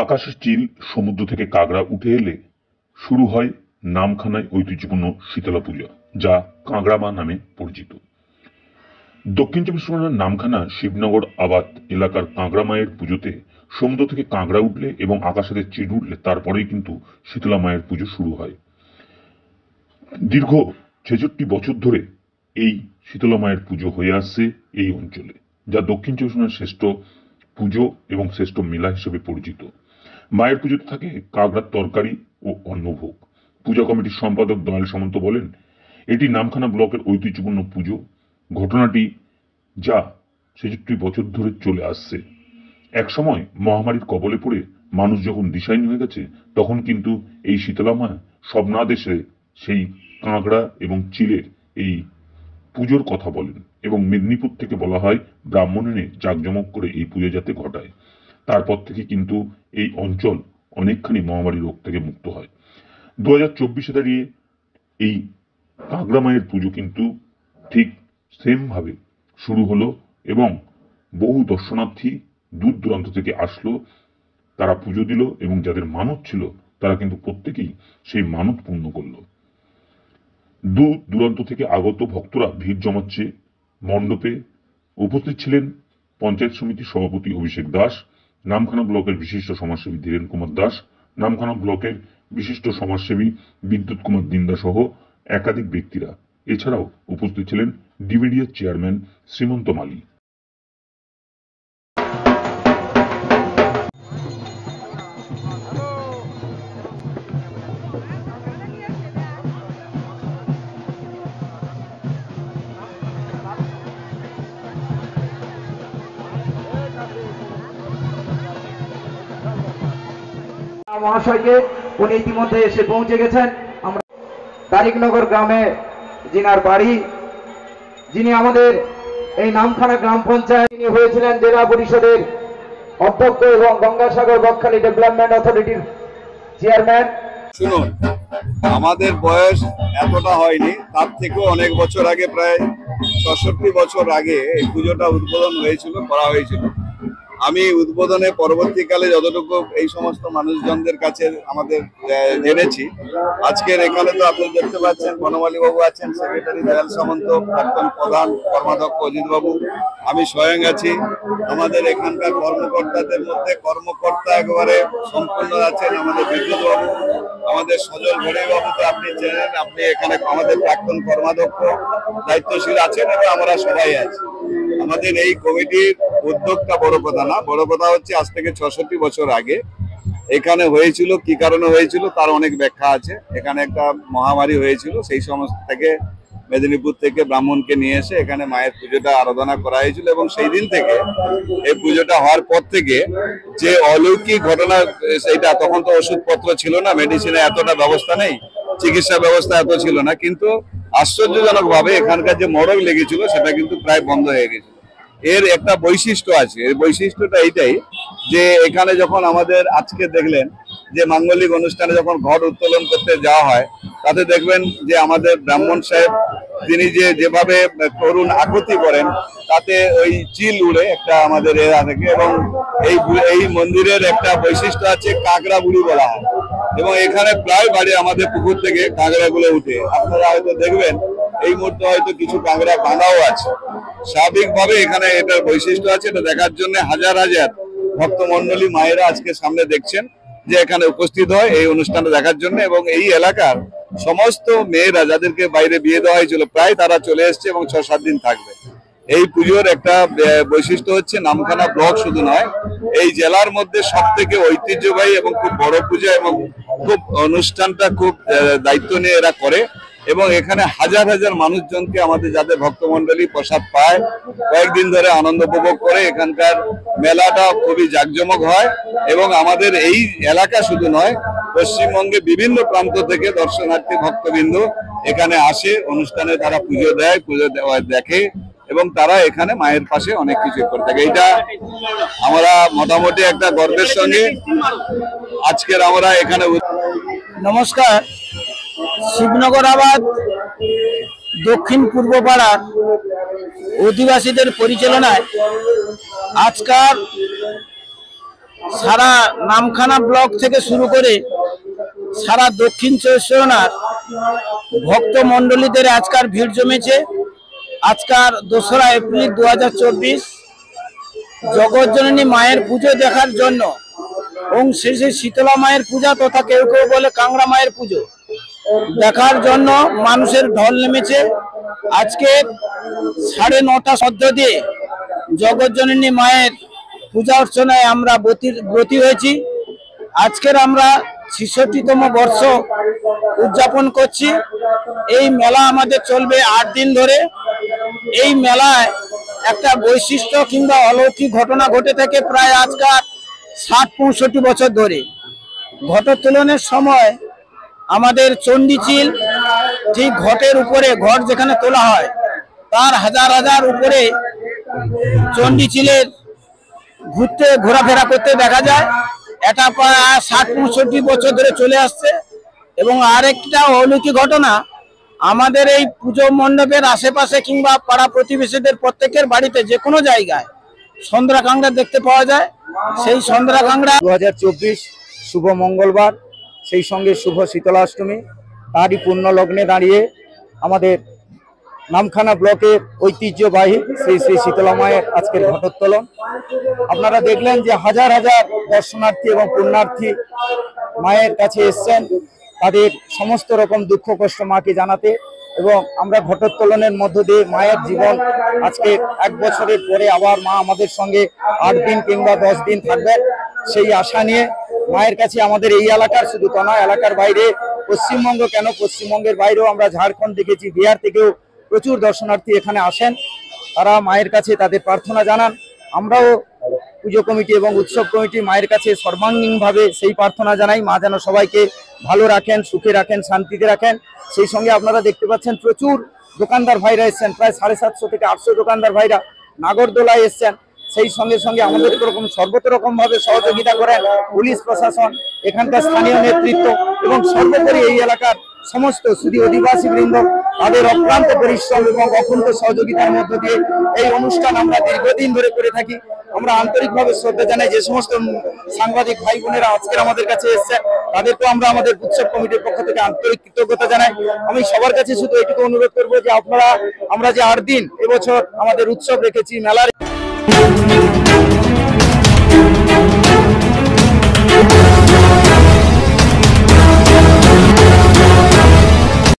আকাশের চিল সমুদ্র থেকে কাঁকড়া উঠে এলে শুরু হয় নামখানায় ঐতিহ্যপূর্ণ শীতলা পূজা, যা কাঁকড়া মা নামে পরিচিত। দক্ষিণ চব্বিশ পরগনার নামখানা শিবনগর আবাদ এলাকার কাঁকড়া মায়ের পুজোতে সমুদ্র থেকে কাঁকড়া উঠলে এবং আকাশের চিল উঠলে তারপরেই কিন্তু শীতলা মায়ের পুজো শুরু হয়। দীর্ঘ ৬৬ বছর ধরে এই শীতলা মায়ের পুজো হয়ে আসছে এই অঞ্চলে, যা দক্ষিণ চব্বিশ পরগনার শ্রেষ্ঠ পুজো এবং শ্রেষ্ঠ মেলা হিসেবে পরিচিত। মায়ের পুজোতে থাকে কাঁকড়ার তরকারি ও অন্নভোগ। পূজা কমিটির সম্পাদক দয়াল সামন্ত বলেন, এটি নামখানা ব্লকের ঐতিহ্যপূর্ণ পুজো। ঘটনাটি যা ৬৬ বছর ধরে চলে আসছে। এক সময় মহামারীর কবলে পড়ে মানুষ যখন দিশাহীন হয়ে গেছে, তখন কিন্তু এই শীতলা মা স্বপ্নাদেশে সেই কাঁকড়া এবং চিলের এই পুজোর কথা বলেন এবং মেদিনীপুর থেকে বলা হয় ব্রাহ্মণ এনে জাঁকজমক করে এই পুজো যাতে ঘটায়। তারপর থেকে কিন্তু এই অঞ্চল অনেকখানি মহামারী রোগ থেকে মুক্ত হয়। 2024 দাঁড়িয়ে এই কাঁকড়া মায়ের পুজো কিন্তু ঠিক সেম ভাবে শুরু হলো এবং বহু দর্শনার্থী দূর দূরান্ত থেকে আসলো, তারা পুজো দিল এবং যাদের মানত ছিল তারা কিন্তু প্রত্যেকেই সেই মানত পূর্ণ করলো। দূর দূরান্ত থেকে আগত ভক্তরা ভিড় জমাচ্ছে মণ্ডপে। উপস্থিত ছিলেন পঞ্চায়েত সমিতির সভাপতি অভিষেক দাস, নামখানা ব্লকের বিশিষ্ট সমাজসেবী ধীরেন কুমার দাস, নামখানা ব্লকের বিশিষ্ট সমাজসেবী বিদ্যুৎ কুমার দিন্দা সহ একাধিক ব্যক্তিরা। এছাড়াও উপস্থিত ছিলেন ডিভিডিএর চেয়ারম্যান শ্রীমন্ত মালী। মহাশয়কে উনি ইতিমধ্যে এসে পৌঁছে গেছেন। আমরা তারিকনগর গ্রামে যিনার বাড়ি, যিনি আমাদের এই নামখানা গ্রাম পঞ্চায়েত তিনি হয়েছিলেন জেলা পরিষদের অধ্যক্ষ এবং গঙ্গাসাগর বকখালি ডেভেলপমেন্ট অথরিটির চেয়ারম্যান। শুনুন, আমাদের বয়স এতটা হয়নি, তার থেকেও অনেক বছর আগে, প্রায় ৬৬ বছর আগে এই পুজোটা উদ্বোধন করা হয়েছিল। আমি উদ্বোধনে পরবর্তীকালে যতটুকু এই সমস্ত মানুষজনদের কাছে আমাদের জেনেছি, আজকের এখানে তো আপনি দেখতে পাচ্ছেন বনমালী বাবু আছেন, সেক্রেটারি দয়াল সামন্ত, প্রাক্তন প্রধান কর্মাধ্যক্ষ অজিত বাবু, আমি স্বয়ং আছি। আমাদের এখানকার কর্মকর্তাদের মধ্যে কর্মকর্তা একেবারে সম্পূর্ণ আছেন আমাদের বিদ্যুৎ বাবু, আমাদের সজল ঘড়ে বাবু তো আপনি চেনেন, আপনি এখানে আমাদের প্রাক্তন কর্মাধ্যক্ষ দায়িত্বশীল আছেন এবং আমরা সবাই আছি। আমাদের এই কমিটির উদ্যোগটা বড় কথা না, বড় কথা হচ্ছে আজ থেকে ৬৬ বছর আগে এখানে হয়েছিল, কি কারণে হয়েছিল তার অনেক ব্যাখ্যা আছে। এখানে একটা মহামারী হয়েছিল, সেই সমস্ত থেকে মেদিনীপুর থেকে ব্রাহ্মণকে নিয়ে এসে এখানে মায়ের পুজোটা আরাধনা করা হয়েছিল এবং সেই দিন থেকে এই পুজোটা হওয়ার পর থেকে যে অলৌকিক ঘটনা, সেইটা তখন তো ওষুধপত্র ছিল না, মেডিসিনে এতটা ব্যবস্থা নেই, চিকিৎসা ব্যবস্থা এত ছিল না, কিন্তু আশ্চর্যজনক ভাবে এখানকার যে মরগ লেগেছিল সেটা কিন্তু প্রায় বন্ধ হয়ে গেছিল। এর একটা বৈশিষ্ট্য আছে, এর বৈশিষ্ট্যটা এইটাই যে এখানে যখন আমাদের আজকে দেখলেন যে মাঙ্গলিক অনুষ্ঠানে যখন ঘট উত্তোলন করতে যাওয়া হয়, তাতে দেখবেন যে আমাদের ব্রাহ্মণ সাহেব তিনি যেভাবে করুণ আকুতি করেন, তাতে ওই চিল উড়ে একটা আমাদের এরা থেকে। এবং এই মন্দিরের একটা বৈশিষ্ট্য আছে, কাঁকড়া বুড়ি বলা হয় এবং এখানে প্রায় বাড়ি আমাদের পুকুর থেকে কাঁকড়াগুলো উঠে। আপনারা হয়তো দেখবেন এই মুহূর্তে হয়তো কিছু কাঁকড়া বাঁধাও আছে। স্বাভাবিকভাবে এখানে এটার বৈশিষ্ট্য আছে, এটা দেখার জন্য হাজার হাজার ভক্তমন্ডলী মায়েরা আজকে সামনে দেখছেন যে এখানে উপস্থিত হয় এই অনুষ্ঠানটা দেখার জন্য। এবং এই এলাকার সমস্ত মেয়েরা যাদেরকে বাইরে বিয়ে দেওয়া হয়েছিল প্রায় তারা চলে এসছে এবং ৬-৭ দিন থাকবে। এই পুজোর একটা বৈশিষ্ট্য হচ্ছে নামখানা ব্লক শুধু নয়, এই জেলার মধ্যে সব থেকে ঐতিহ্যবাহী এবং খুব বড় পূজা এবং খুব অনুষ্ঠানটা খুব দায়িত্ব নিয়ে এরা করে এবং এখানে হাজার হাজার মানুষজনকে আমাদের যাদের ভক্তমন্ডলী প্রসাদ পায়, কয়েকদিন ধরে আনন্দ উপভোগ করে। এখানকার মেলাটা খুবই জাঁকজমক হয় এবং আমাদের এই এলাকা শুধু নয়, পশ্চিমবঙ্গে বিভিন্ন প্রান্ত থেকে দর্শনার্থী ভক্তবৃন্দ এখানে আসে, অনুষ্ঠানে তারা পুজো দেয়, পুজো দেখে এবং তারা এখানে মায়ের পাশে অনেক কিছু করে থাকে। এটা আমরা মোটামুটি একটা গর্বের সঙ্গে আজকের আমরা এখানে। নমস্কার, শিবনগরাবাদ দক্ষিণ পূর্ব পাড়ার অধিবাসীদের পরিচালনায় আজকাল সারা নামখানা ব্লক থেকে শুরু করে সারা দক্ষিণ চব্বিশ পরগনার ভক্ত মণ্ডলীদের আজকার ভিড় জমেছে। আজকার 2রা এপ্রিল 2024 জগৎজননী মায়ের পুজো দেখার জন্য এবং শেষে শীতলা মায়ের পূজা তথা কেউ কেউ বলে কাংড়া মায়ের পুজো দেখার জন্য মানুষের ঢল নেমেছে। আজকে 9:30 মধ্য দিয়ে জগৎজননী মায়ের পূজা অর্চনায় আমরা ব্রতী হয়েছি। আজকের আমরা 66তম বর্ষ উদযাপন করছি। এই মেলা আমাদের চলবে 8 দিন ধরে। এই মেলায় একটা বৈশিষ্ট্য কিংবা অলৌকিক ঘটনা ঘটে থাকে প্রায় আজকাল 60-65 বছর ধরে। ঘটোত্তোলনের সময় আমাদের চণ্ডীচিল ঠিক ঘটের উপরে, ঘট যেখানে তোলা হয় তার হাজার হাজার উপরে চণ্ডীচিলের ঘোরাফেরা করতে দেখা যায়। এটা প্রায় 60-65 বছর ধরে চলে আসছে। এবং আরেকটা অলৌকিক ঘটনা, আমাদের এই পুজো মণ্ডপের আশেপাশে কিংবা পাড়া প্রতিবেশীদের প্রত্যেকের বাড়িতে যে কোনো জায়গায় সন্ধ্যা কাংড়া দেখতে পাওয়া যায়। সেই সন্ধ্যা কাংড়া 2024 শুভ মঙ্গলবার, সেই সঙ্গে শুভ শীতলাষ্টমী, তারই পূর্ণ লগ্নে দাঁড়িয়ে আমাদের নামখানা ব্লকের ঐতিহ্যবাহী শ্রী শ্রী শীতলা মায়ের আজকের ঘটোত্তোলন। আপনারা দেখলেন যে হাজার হাজার দর্শনার্থী এবং পুণ্যার্থী মায়ের কাছে এসছেন তাদের সমস্ত রকম দুঃখ কষ্ট মাকে জানাতে। এবং আমরা ঘটোত্তোলনের মধ্য দিয়ে মায়ের জীবন আজকে 1 বছরের পরে আবার মা আমাদের সঙ্গে 8 দিন কিংবা 10 দিন থাকবেন সেই আশা নিয়ে মায়ের কাছে আমাদের এই এলাকার, শুধু তা নয় এলাকার বাইরে, পশ্চিমবঙ্গ কেন পশ্চিমবঙ্গের বাইরেও আমরা ঝাড়খণ্ড দেখেছি, বিহার থেকেও প্রচুর দর্শনার্থী এখানে আসেন। তারা মায়ের কাছে তাদের প্রার্থনা জানান। আমরাও পুজো কমিটি এবং উৎসব কমিটি মায়ের কাছে সর্বাঙ্গীনভাবে সেই প্রার্থনা জানাই, মা যেন সবাইকে ভালো রাখেন, সুখে রাখেন, শান্তিতে রাখেন। সেই সঙ্গে আপনারা দেখতে পাচ্ছেন প্রচুর দোকানদার ভাইরা এসছেন, প্রায় 750 থেকে 800 দোকানদার ভাইরা নাগরদোলায় এসছেন। সেই সঙ্গে সঙ্গে আমাদের সর্বতরকম ভাবে সহযোগিতা করেন পুলিশ প্রশাসন, এখানকার স্থানীয় নেতৃত্ব এবং সর্বোপরি এই এলাকার সমস্ত শুধু অধিবাসী বৃন্দ, তাদের অক্লান্ত পরিশ্রম এবং অকুণ্ঠ সহযোগিতার মধ্য দিয়ে এই অনুষ্ঠান আমরা দীর্ঘদিন ধরে করে থাকি। আমরা আন্তরিকভাবে শ্রদ্ধা জানাই যে সমস্ত সাংবাদিক ভাই বোনেরা আজকের আমাদের কাছে এসেছেন, তাদেরকেও আমরা আমাদের উৎসব কমিটির পক্ষ থেকে আন্তরিক কৃতজ্ঞতা জানাই। আমি সবার কাছে শুধু এটুকু অনুরোধ করবো যে আমরা যে 8 দিন এবছর আমাদের উৎসব রেখেছি, মেলার